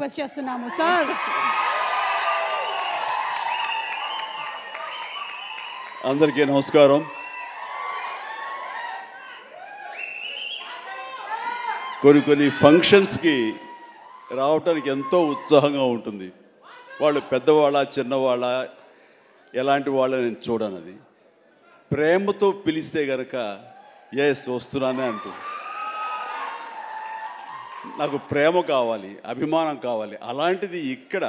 Request చేస్తున్నాము sir. అందరికీ నమస్కారం. కొన్ని ఫంక్షన్స్కి రావటానికి ఎంతో ఉత్సాహంగా ఉంటుంది. వాళ్ళు పెద్దవాళ్ళ చిన్నవాళ్ళ ఎలాంటి వాళ్ళ నేను చూడనది. ప్రేమతో పిలిస్తే కనుక ఎస్ వస్తున్నానే అంటుంది. నాకు ప్రేమ కావాలి, అభిమానం కావాలి. అలాంటిది ఇక్కడ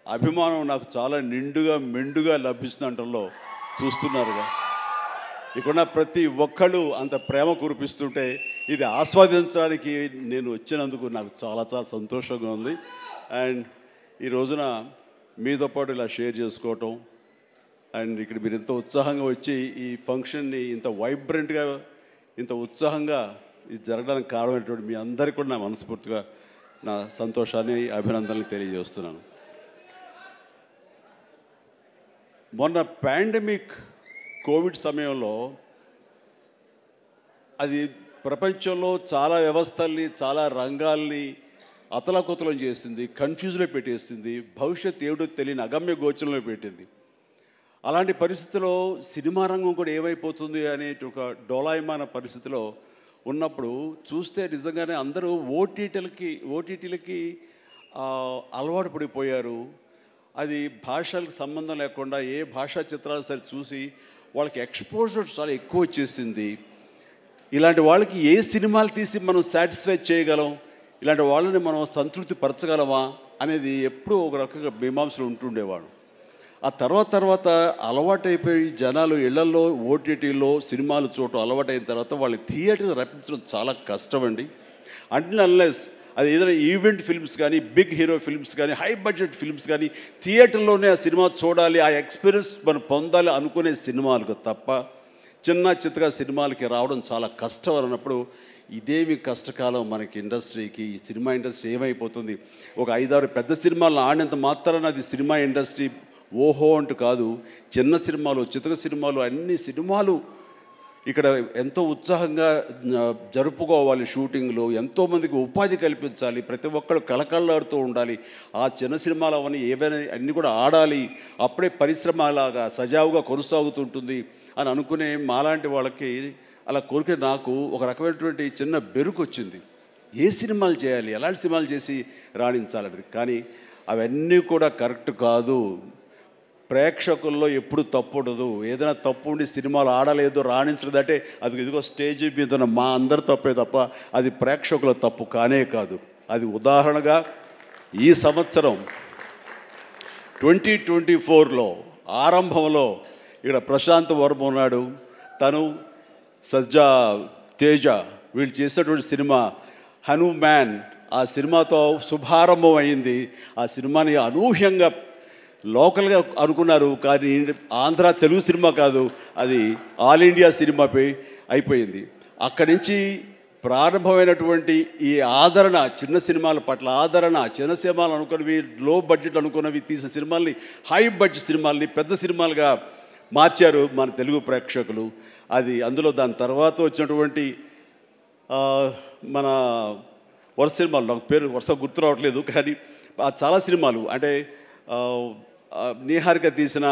అభిమానం నాకు చాలా నిండుగా మెండుగా లభిస్తుండటంలో చూస్తున్నారుగా. ఇక్కడ ప్రతి ఒక్కళ్ళు అంత ప్రేమ కురిపిస్తుంటే ఇది ఆస్వాదించడానికి నేను వచ్చినందుకు నాకు చాలా చాలా సంతోషంగా ఉంది. అండ్ ఈ రోజున మీతో పాటు ఇలా షేర్ చేసుకోవటం అండ్ ఇక్కడ మీరు ఇంత ఉత్సాహంగా వచ్చి ఈ ఫంక్షన్ని ఇంత వైబ్రెంట్గా ఇంత ఉత్సాహంగా ఇది జరగడానికి కారణమైనటువంటి మీ అందరికీ కూడా నా మనస్ఫూర్తిగా నా సంతోషాన్ని అభినందనలు తెలియజేస్తున్నాను. మొన్న పాండమిక్ కోవిడ్ సమయంలో అది ప్రపంచంలో చాలా వ్యవస్థల్ని చాలా రంగాల్ని అతలాకుతలం చేసింది, కన్ఫ్యూజ్లో పెట్టేసింది, భవిష్యత్ ఏమిటో తెలియని అగమ్య గోచరంలో పెట్టింది. అలాంటి పరిస్థితిలో సినిమా రంగం కూడా ఏమైపోతుంది అనే ఒక డోలాయమాన పరిస్థితిలో ఉన్నప్పుడు చూస్తే నిజంగానే అందరూ ఓటీటీలకి అలవాటు పడిపోయారు. అది భాషలకు సంబంధం లేకుండా ఏ భాషా చిత్రాలు సరే చూసి వాళ్ళకి ఎక్స్పోజర్ చాలా ఎక్కువ వచ్చేసింది. ఇలాంటి వాళ్ళకి ఏ సినిమాలు తీసి మనం సాటిస్ఫై చేయగలం, ఇలాంటి వాళ్ళని మనం సంతృప్తి పరచగలమా అనేది ఎప్పుడూ ఒక రకంగా మీమాంసలు ఉంటుండేవాడు. ఆ తర్వాత అలవాటైపోయి జనాలు ఇళ్లలో ఓటీటీలో సినిమాలు చూడటం అలవాటైన తర్వాత వాళ్ళకి థియేటర్ని రప్పించడం చాలా కష్టం అండి. అన్లెస్ అది ఏదైనా ఈవెంట్ ఫిల్మ్స్ కానీ, బిగ్ హీరో ఫిల్మ్స్ కానీ, హై బడ్జెట్ ఫిల్మ్స్ కానీ థియేటర్లోనే ఆ సినిమా చూడాలి, ఆ ఎక్స్పీరియన్స్ మనం పొందాలి అనుకునే సినిమాలకు తప్ప చిన్న చిత్తగా సినిమాలకి రావడం చాలా కష్టం అన్నప్పుడు ఇదేమి కష్టకాలం మనకి ఇండస్ట్రీకి. ఈ సినిమా ఇండస్ట్రీ ఏమైపోతుంది, ఒక 5-6 పెద్ద సినిమాలను ఆడినంత మాత్రాన అది సినిమా ఇండస్ట్రీ ఓహో అంటూ కాదు. చిన్న సినిమాలు, చిత్ర సినిమాలు, అన్ని సినిమాలు ఇక్కడ ఎంతో ఉత్సాహంగా జరుపుకోవాలి. షూటింగ్లు ఎంతోమందికి ఉపాధి కల్పించాలి, ప్రతి ఒక్కరు కళకళలాడుతూ ఉండాలి. ఆ చిన్న సినిమాలు అవన్నీ ఏవైనా అన్నీ కూడా ఆడాలి, అప్పుడే పరిశ్రమ అలాగా సజావుగా కొనసాగుతుంటుంది అని అనుకునే మాలాంటి వాళ్ళకి అలా కోరిక నాకు ఒక రకమైనటువంటి చిన్న బెరుకు వచ్చింది. ఏ సినిమాలు చేయాలి, ఎలాంటి సినిమాలు చేసి రాణించాలని. కానీ అవన్నీ కూడా కరెక్ట్ కాదు. ప్రేక్షకుల్లో ఎప్పుడు తప్పు ఉండదు. ఏదైనా తప్పు ఉండి సినిమాలు ఆడలేదు, రాణించలేదంటే అది ఇదిగో స్టేజ్ మీద మా అందరి తప్పే తప్ప అది ప్రేక్షకుల తప్పు కానే కాదు. అది ఉదాహరణగా ఈ సంవత్సరం 2024లో ఆరంభంలో ఇక్కడ ప్రశాంత్ వర్మ ఉన్నాడు, తను సజ్జా తేజ వీళ్ళు చేసినటువంటి సినిమా హనుమాన్, ఆ సినిమాతో శుభారంభం అయింది. ఆ సినిమాని అనూహ్యంగా లోకల్గా అనుకున్నారు, కానీ ఆంధ్ర తెలుగు సినిమా కాదు, అది ఆల్ ఇండియా సినిమాపై అయిపోయింది. అక్కడి నుంచి ప్రారంభమైనటువంటి ఈ ఆదరణ, చిన్న సినిమాల పట్ల ఆదరణ, చిన్న సినిమాలు అనుకున్నవి, లో బడ్జెట్ అనుకున్నవి తీసిన సినిమాల్ని హై బడ్జెట్ సినిమాల్ని పెద్ద సినిమాలుగా మార్చారు మన తెలుగు ప్రేక్షకులు. అది అందులో దాని తర్వాత వచ్చినటువంటి మన వరుస సినిమాలు, నాకు పేరు వరుస గుర్తు రావట్లేదు, కానీ చాలా సినిమాలు అంటే నీహారిక తీసిన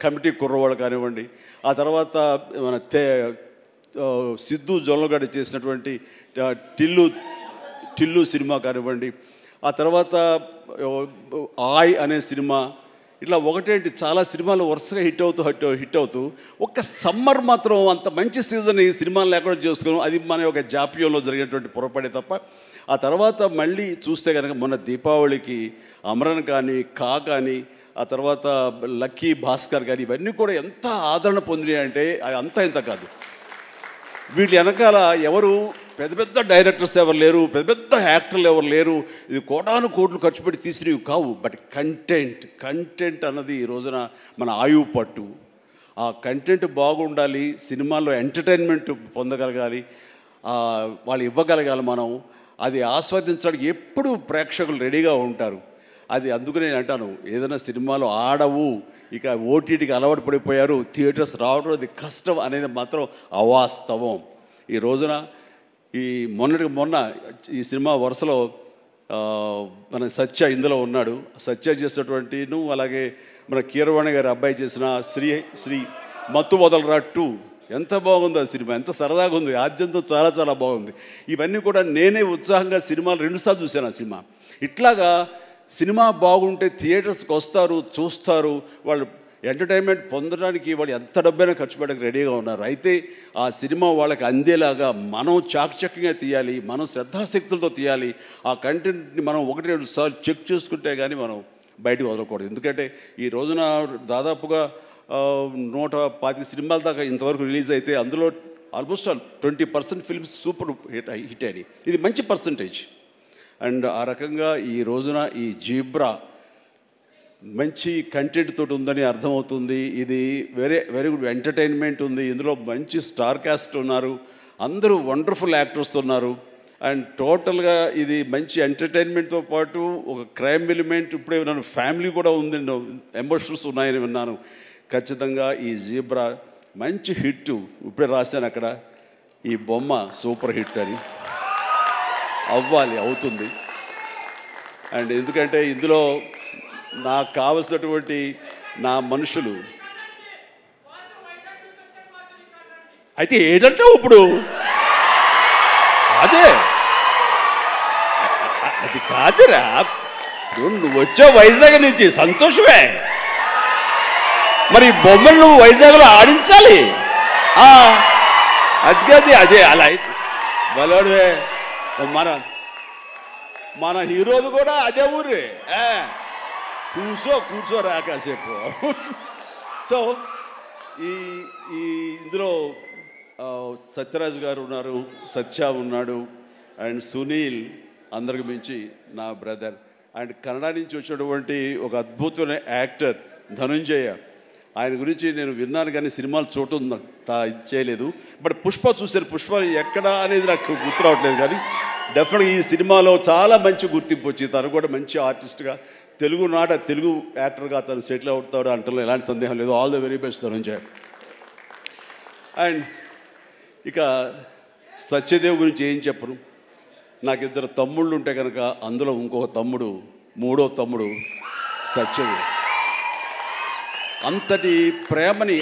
కమిటీ కుర్రవాడు కానివ్వండి, ఆ తర్వాత మన సిద్ధు జొల్లగడ్డ చేసినటువంటి టిల్లు సినిమా కానివ్వండి, ఆ తర్వాత ఆయ్ అనే సినిమా, ఇట్లా ఒకటేంటి చాలా సినిమాలు వరుసగా హిట్ అవుతూ ఒక్క సమ్మర్ మాత్రం అంత మంచి సీజన్ ఈ సినిమాలు లేకుండా చేసుకోవడం అది మన యొక్క జాప్యంలో జరిగినటువంటి పొరపాటే తప్ప. ఆ తర్వాత మళ్ళీ చూస్తే కనుక మొన్న దీపావళికి అమరన్ కానీ, కానీ, ఆ తర్వాత లక్కీ భాస్కర్ కానీ ఇవన్నీ కూడా ఎంత ఆదరణ పొందినాయి అంటే అది అంతా ఇంత కాదు. వీటి వెనకాల ఎవరు పెద్ద పెద్ద డైరెక్టర్స్ ఎవరు లేరు, పెద్ద పెద్ద యాక్టర్లు ఎవరు లేరు, ఇది కోటాను కోట్లు ఖర్చు పెట్టి తీసినవి కావు. బట్ కంటెంట్ అన్నది ఈ రోజున మన ఆయువు పట్టు. ఆ కంటెంట్ బాగుండాలి, సినిమాల్లో ఎంటర్టైన్మెంట్ పొందగలగాలి, వాళ్ళు ఇవ్వగలగాలి. మనం అది ఆస్వాదించడానికి ఎప్పుడు ప్రేక్షకులు రెడీగా ఉంటారు. అది అందుకు నేను అంటాను, ఏదైనా సినిమాలు ఆడవు, ఇక ఓటీటీకి అలవాటు పడిపోయారు, థియేటర్స్ రావడం అది కష్టం అనేది మాత్రం అవాస్తవం. ఈ రోజున మొన్న ఈ సినిమా వరుసలో మన సత్య ఇందులో ఉన్నాడు. సత్య చేసినటువంటి అలాగే మన కీరవాణి గారి అబ్బాయి చేసిన శ్రీ మత్తు వదలరా 2 ఎంత బాగుంది ఆ సినిమా, ఎంత సరదాగా ఉంది, ఆద్యంతో చాలా చాలా బాగుంది. ఇవన్నీ కూడా నేనే ఉత్సాహంగా సినిమాలు 2 సార్లు చూశాను ఆ సినిమా. ఇట్లాగా సినిమా బాగుంటే థియేటర్స్కి వస్తారు, చూస్తారు, వాళ్ళు ఎంటర్టైన్మెంట్ పొందడానికి వాళ్ళు ఎంత డబ్బైనా ఖర్చు పెట్టడానికి రెడీగా ఉన్నారు. అయితే ఆ సినిమా వాళ్ళకి అందేలాగా మనం చాకచక్యంగా తీయాలి, మనం శ్రద్ధాశక్తులతో తీయాలి. ఆ కంటెంట్ని మనం 1-2 సార్లు చెక్ చేసుకుంటే కానీ మనం బయటకు వదలకూడదు. ఎందుకంటే ఈ రోజున దాదాపుగా 125 సినిమాల దాకా ఇంతవరకు రిలీజ్ అయితే అందులో ఆల్మోస్ట్ 20% ఫిల్మ్స్ సూపర్ హిట్ అయినాయి. ఇది మంచి పర్సంటేజ్. అండ్ ఆ రకంగా ఈ రోజున ఈ జీబ్రా మంచి కంటెంట్ తోటి ఉందని అర్థమవుతుంది. ఇది వెరీ గుడ్ ఎంటర్టైన్మెంట్ ఉంది. ఇందులో మంచి స్టార్ కాస్ట్ ఉన్నారు, అందరూ వండర్ఫుల్ యాక్టర్స్ ఉన్నారు. అండ్ టోటల్గా ఇది మంచి ఎంటర్టైన్మెంట్తో పాటు ఒక క్రైమ్ ఎలిమెంట్, ఇప్పుడే విన్నాను ఫ్యామిలీ కూడా ఉంది, ఎమోషన్స్ ఉన్నాయని విన్నాను. ఖచ్చితంగా ఈ జీబ్రా మంచి హిట్. ఇప్పుడే రాశాను అక్కడ, ఈ బొమ్మ సూపర్ హిట్ అని. అవ్వాలి, అవుతుంది. అండ్ ఎందుకంటే ఇందులో నాకు కావలసినటువంటి నా మనుషులు అయితే ఏంటంటే ఇప్పుడు అదే అది కాదురా, నువ్వు వచ్చే వైజాగ్ నుంచి సంతోషమే, మరి బొమ్మలు నువ్వు వైజాగ్లో ఆడించాలి. అది అదే అలా అయితే బలవాడువే. మన హీరోది కూడా అదే ఊరే. కూర్చోరా కాసేపు. సో ఈ ఇందులో సత్యరాజు గారు ఉన్నారు, సత్య ఉన్నాడు, అండ్ సునీల్, అందరికి మించి నా బ్రదర్. అండ్ కన్నడ నుంచి వచ్చినటువంటి ఒక అద్భుతమైన యాక్టర్ ధనుంజయ. ఆయన గురించి నేను విన్నాను కానీ సినిమాలు చూడటం ఇది చేయలేదు. బట్ పుష్ప చూశాను. పుష్ప ఎక్కడ అనేది నాకు గుర్తు రావట్లేదు, కానీ డెఫినెట్గా ఈ సినిమాలో చాలా మంచి గుర్తింపు వచ్చి తను కూడా మంచి ఆర్టిస్ట్గా తెలుగు యాక్టర్గా తను సెటిల్ అవుతాడు అంటలో ఎలాంటి సందేహం లేదు. All the very best Dhananjaya. And ఇక సత్యదేవ్ గురించి ఏం చెప్పను. నాకు 2 తమ్ముళ్ళు ఉంటే కనుక అందులో ఇంకొక తమ్ముడు, 3వ తమ్ముడు సత్యదేవ్. అంతటి ప్రేమని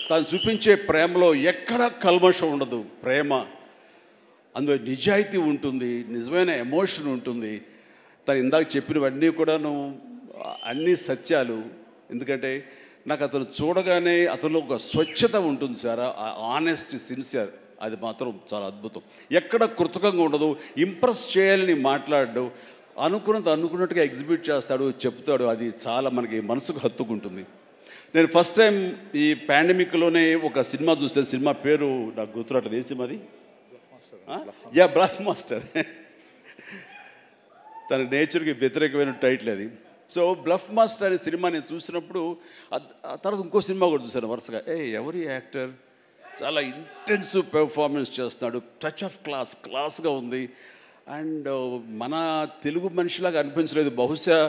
తను చూపించే ప్రేమలో ఎక్కడ కల్మషం ఉండదు. ప్రేమ అందులో నిజాయితీ ఉంటుంది, నిజమైన ఎమోషన్ ఉంటుంది. తను ఇందాక చెప్పినవన్నీ కూడాను అన్నీ సత్యాలు. ఎందుకంటే నాకు అతను చూడగానే అతనిలో ఒక స్వచ్ఛత ఉంటుంది సార్, ఆనెస్ట్, సిన్సియర్. అది మాత్రం చాలా అద్భుతం. ఎక్కడ కృతకంగా ఉండదు, ఇంప్రెస్ చేయాలని మాట్లాడడు, అనుకున్నట్టుగా ఎగ్జిబిట్ చేస్తాడు, చెప్తాడు. అది చాలా మనకి మనసుకు హత్తుకుంటుంది. నేను ఫస్ట్ టైం ఈ పాండమిక్లోనే ఒక సినిమా చూసాను. సినిమా పేరు నాకు గుర్తురావట్లేదు. ఏ సినిమా అది? Bluff master. తన నేచర్కి వ్యతిరేకమైన టైటిల్ అది. సో బ్లఫ్ మాస్టర్ అనే సినిమా నేను చూసినప్పుడు తర్వాత ఇంకో సినిమా కూడా చూశాను వరుసగా. ఎవరి యాక్టర్ చాలా ఇంటెన్సివ్ పెర్ఫార్మెన్స్ చేస్తున్నాడు, టచ్ ఆఫ్ క్లాస్గా ఉంది. అండ్ మన తెలుగు మనిషిలాగా అనిపించలేదు. బహుశా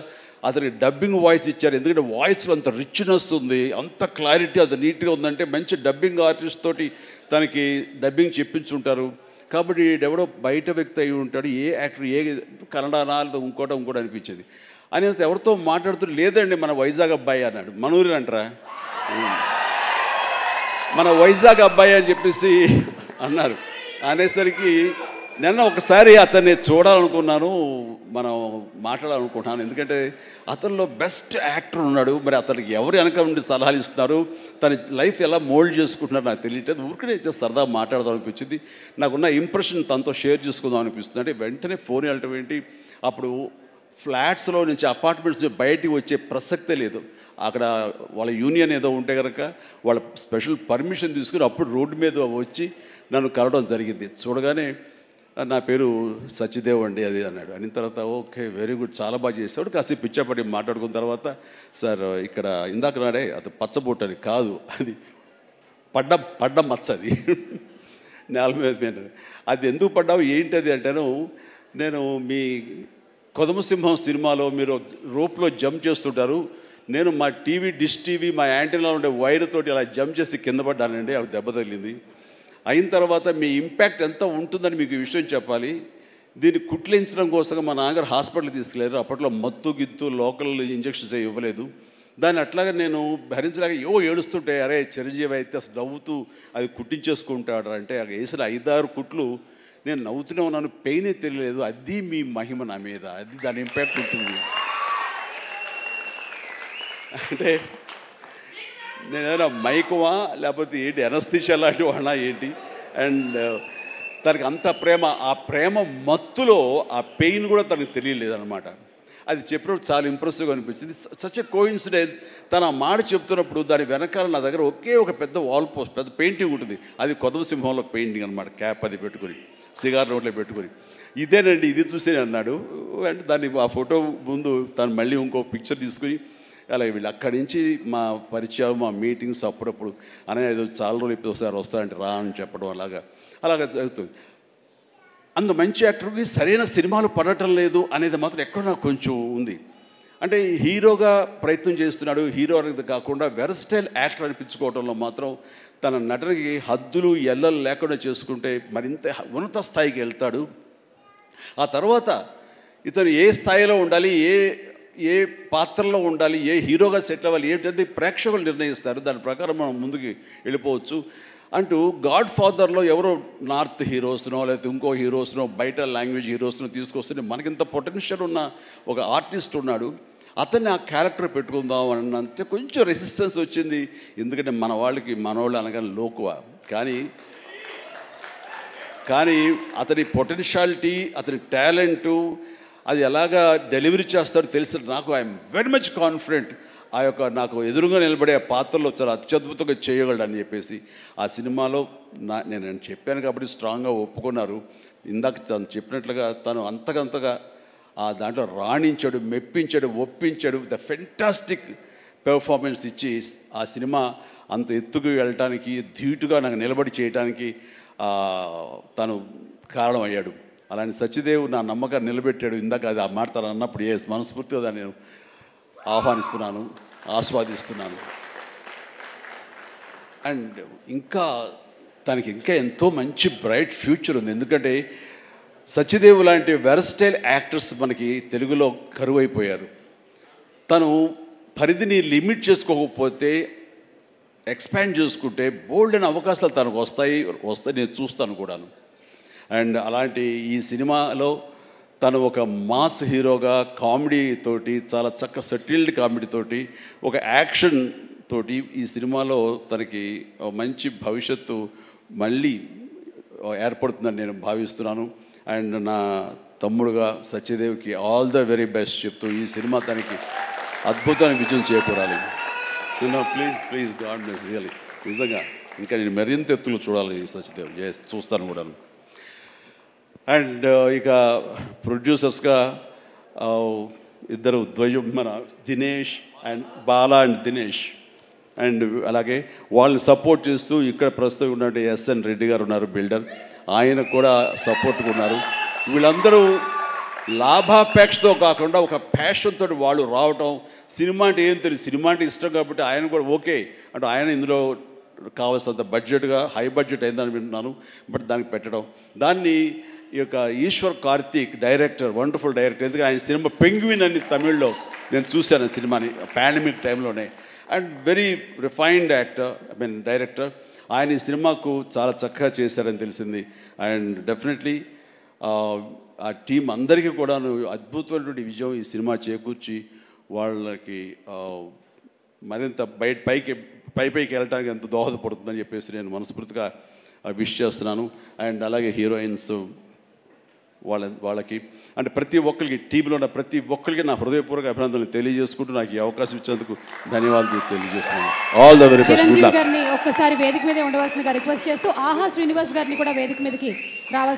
అతనికి డబ్బింగ్ వాయిస్ ఇచ్చారు, ఎందుకంటే వాయిస్లో అంత రిచ్నెస్ ఉంది, అంత క్లారిటీ, అంత నీట్గా ఉందంటే మంచి డబ్బింగ్ ఆర్టిస్ట్ తోటి తనకి డబ్బింగ్ చెప్పించుంటారు. కాబట్టి ఎవడో బయట వ్యక్తి అయి ఉంటాడు. ఏ యాక్టర్, ఏ కన్నడనా లేదా ఇంకోటి అనిపించేది. అని ఎవరితో మాట్లాడుతూ లేదండి మన వైజాగ్ అబ్బాయి అన్నాడు. మనూరి అంటారా, మన వైజాగ్ అబ్బాయి అని చెప్పేసి అన్నారు. అనేసరికి నిన్న ఒకసారి అతన్ని చూడాలనుకున్నాను, మనం మాట్లాడాలనుకుంటున్నాను. ఎందుకంటే అతనిలో బెస్ట్ యాక్టర్ ఉన్నాడు. మరి అతనికి ఎవరు వెనక నుండి సలహాలు ఇస్తున్నారు, తన లైఫ్ ఎలా మోల్డ్ చేసుకుంటున్నారు నాకు తెలియట్లేదు. ఊరికనే సరదా మాట్లాడదాం అనిపించింది. నాకున్న ఇంప్రెషన్ తనతో షేర్ చేసుకుందాం అనిపిస్తుంది. అంటే వెంటనే ఫోన్ వెళ్ళటం ఏంటి, అప్పుడు ఫ్లాట్స్లో నుంచి అపార్ట్మెంట్స్ నుంచి బయటికి వచ్చే ప్రసక్తే లేదు. అక్కడ వాళ్ళ యూనియన్ ఏదో ఉంటే కనుక వాళ్ళ స్పెషల్ పర్మిషన్ తీసుకుని అప్పుడు రోడ్డు మీద వచ్చి నన్ను కలవడం జరిగింది. చూడగానే నా పేరు సత్యదేవ్ అండి అది అన్నాడు. అన్న తర్వాత ఓకే వెరీ గుడ్, చాలా బాగా చేస్తాడు. కాసేపు పిచ్చాపడి మాట్లాడుకున్న తర్వాత సార్ ఇక్కడ ఇందాక నాడే అది పచ్చబొట్టు అని కాదు, అది పడ్డ మచ్చ, అది నేల మీద. అది ఎందుకు పడ్డావు ఏంటది అంటాను. నేను మీ కొదమసింహం సినిమాలో మీరు రోప్లో జంప్ చేస్తుంటారు, నేను మా డిష్ టీవీ మా యాంటీనాలో ఉండే వైర్ తోటి అలా జంప్ చేసి కింద పడ్డానండి, అవి దెబ్బ తగిలింది. అయిన తర్వాత మీ ఇంపాక్ట్ ఎంత ఉంటుందని మీకు ఈ విషయం చెప్పాలి. దీన్ని కుట్లించడం కోసం మా నాన్నగారు హాస్పిటల్కి తీసుకెళ్ళారు. అప్పట్లో మత్తు గిత్తు లోకల్ ఇంజక్షన్స్ ఇవ్వలేదు. దాన్ని అట్లాగే నేను భరించలేక ఏడుస్తుంటే, అరే చిరంజీవి అయితే అసలు నవ్వుతూ అది కుట్టించేసుకుంటాడు అంటే, అది వేసిన 5-6 కుట్లు నేను నవ్వుతూనే ఉన్నాను, పెయినే తెలియలేదు. అది మీ మహిమ నా మీద, అది దాని ఇంపాక్ట్ ఉంటుంది. అంటే నేను ఏదైనా మైకువా లేకపోతే ఏంటి ఎనస్థిషియా లాంటి వాడినా ఏంటి. అండ్ తనకి అంత ప్రేమ, ఆ ప్రేమ మత్తులో ఆ పెయిన్ కూడా తనకు తెలియలేదన్నమాట. అది చెప్పినప్పుడు చాలా ఇంప్రెసివ్గా అనిపించింది. Such a coincidence. తను ఆ మాట చెప్తున్నప్పుడు దాని వెనకాల నా దగ్గర ఒకే ఒక పెద్ద వాల్ పోస్ట్, పెద్ద పెయింటింగ్ ఉంటుంది. అది కొదవ సింహంలో పెయింటింగ్ అనమాట. క్యాప్ అది పెట్టుకొని, సిగార్ నోట్లో పెట్టుకొని, ఇదేనండి ఇది చూసే అన్నాడు. అంటే దాన్ని ఆ ఫోటో ముందు తను మళ్ళీ ఇంకో పిక్చర్ తీసుకుని అలాగే వీళ్ళు అక్కడి నుంచి మా పరిచయం, మా మీటింగ్స్ అప్పుడప్పుడు అనేది చాలా రోజులు ఇప్పుడు ఒకసారి వస్తారంటే రా అని చెప్పడం అలాగా జరుగుతుంది. అంత మంచి యాక్టర్కి సరైన సినిమాలు పడటం లేదు అనేది మాత్రం ఎక్కడ నాకు కొంచెం ఉంది. అంటే హీరోగా ప్రయత్నం చేస్తున్నాడు, హీరో అనేది కాకుండా వెర్స్టైల్ యాక్టర్ అనిపించుకోవడంలో మాత్రం తన నటనకి హద్దులు ఎల్లలు లేకుండా చేసుకుంటే మరింత ఉన్నత స్థాయికి వెళ్తాడు. ఆ తర్వాత ఇతను ఏ స్థాయిలో ఉండాలి, ఏ పాత్రలో ఉండాలి, ఏ హీరోగా సెటిల్ అవ్వాలి ఏంటంటే ప్రేక్షకులు నిర్ణయిస్తారు. దాని ప్రకారం మనం ముందుకు వెళ్ళిపోవచ్చు అంటూ గాడ్ ఫాదర్లో ఎవరో నార్త్ హీరోస్నో లేకపోతే ఇంకో హీరోస్నో బయట లాంగ్వేజ్ హీరోస్నో తీసుకొస్తే మనకింత పొటెన్షియల్ ఉన్న ఒక ఆర్టిస్ట్ ఉన్నాడు, అతన్ని ఆ క్యారెక్టర్ పెట్టుకుందాం అని అంటే కొంచెం రెసిస్టెన్స్ వచ్చింది. ఎందుకంటే మనవాళ్ళు అనగానే లోకువ. కానీ అతని పొటెన్షియాలిటీ, అతని టాలెంటు, అది ఎలాగా డెలివరీ చేస్తాడో తెలిసి నాకు ఐఎమ్ వెరీ మచ్ కాన్ఫిడెంట్ ఆ యొక్క నాకు ఎదురుగా నిలబడే ఆ పాత్రలో చాలా అత్యద్భుతంగా చేయగలడని చెప్పేసి ఆ సినిమాలో నేను చెప్పాను కాబట్టి స్ట్రాంగ్గా ఒప్పుకున్నారు. ఇందాక తను చెప్పినట్లుగా తను అంతకంతగా ఆ దాంట్లో రాణించాడు, మెప్పించాడు, ఒప్పించాడు. ద ఫెంటాస్టిక్ పెర్ఫార్మెన్స్ ఇచ్చి ఆ సినిమా అంత ఎత్తుకు వెళ్ళటానికి, ధీటుగా నాకు నిలబడి చేయడానికి తను కారణమయ్యాడు. అలాంటి సత్యదేవ్ నా నమ్మకాన్ని నిలబెట్టాడు. ఇందాక అది ఆ మాట తను అన్నప్పుడు మనస్ఫూర్తిగా దాన్ని నేను ఆహ్వానిస్తున్నాను, ఆస్వాదిస్తున్నాను. అండ్ తనకి ఇంకా ఎంతో మంచి బ్రైట్ ఫ్యూచర్ ఉంది. ఎందుకంటే సత్యదేవ్ లాంటి వెర్స్టైల్ యాక్టర్స్ మనకి తెలుగులో కరువైపోయారు. తను పరిధిని లిమిట్ చేసుకోకపోతే, ఎక్స్పాండ్ చేసుకుంటే బోల్డ్ అనే అవకాశాలు తనకు వస్తాయి నేను చూస్తాను కూడాను. అండ్ అలాంటి ఈ సినిమాలో తను ఒక మాస్ హీరోగా కామెడీతోటి, చాలా చక్కగా సెటిల్డ్ కామెడీతోటి, ఒక యాక్షన్ తోటి ఈ సినిమాలో తనకి మంచి భవిష్యత్తు మళ్ళీ ఏర్పడుతుందని నేను భావిస్తున్నాను. అండ్ నా తమ్ముడుగా సత్యదేవ్కి ఆల్ ద వెరీ బెస్ట్ చెప్తూ ఈ సినిమా తనకి అద్భుతమైన విజయం చేకూరాలి. Please god bless really. నిజంగా ఇంకా నేను మరింత ఎత్తులు చూడాలి సత్యదేవ్. చూస్తాను కూడా. అండ్ ఇక ప్రొడ్యూసర్స్గా ఇద్దరు ద్వయం, మన Dinesh and Bala and Dinesh. And అలాగే వాళ్ళని సపోర్ట్ చేస్తూ ఇక్కడ ప్రస్తుతం ఉన్నట్టు ఎస్ఎన్ రెడ్డి గారు ఉన్నారు, బిల్డర్. ఆయన కూడా సపోర్ట్గా ఉన్నారు. వీళ్ళందరూ లాభాపేక్షతో కాకుండా ఒక ప్యాషన్ తోటి వాళ్ళు రావటం. సినిమా అంటే ఏం తెలియదు, సినిమా అంటే ఇష్టం కాబట్టి ఆయన కూడా ఓకే అంటే ఆయన ఇందులో కావాల్సినంత బడ్జెట్గా హై బడ్జెట్ అయిందని వింటున్నాను. బట్ దానికి పెట్టడం, దాన్ని ఈ యొక్క Eshwar Karthik director, wonderful director. ఎందుకంటే ఆయన సినిమా పెంగ్విన్ అని తమిళ్లో నేను చూశాను సినిమాని పాండమిక్ టైంలోనే. And very refined actor, director. ఆయన ఈ సినిమాకు చాలా చక్కగా చేశారని తెలిసింది. అండ్ డెఫినెట్లీ ఆ టీం అందరికీ కూడా అద్భుతమైనటువంటి విజయం ఈ సినిమా చేకూర్చి వాళ్ళకి మరింత పైకి వెళ్ళడానికి ఎంత దోహదపడుతుందని చెప్పేసి నేను మనస్ఫూర్తిగా విష్ చేస్తున్నాను. అండ్ అలాగే హీరోయిన్స్ వాళ్ళకి అంటే ప్రతి ఒక్కరికి, టీంలో ఉన్న ప్రతి ఒక్కరికి నా హృదయపూర్వక అభినందనలు తెలియజేసుకుంటూ నాకు ఈ అవకాశం ఇచ్చేందుకు ధన్యవాదాలు తెలియజేస్తున్నాను. All the very best. Chiranjeevi గారిని ఒక్కసారి వేదిక మీద ఉండవలసిందిగా రిక్వెస్ట్ చేస్తూ ఆహా శ్రీనివాస్ గారిని కూడా వేదిక మీదకి రావాల్సి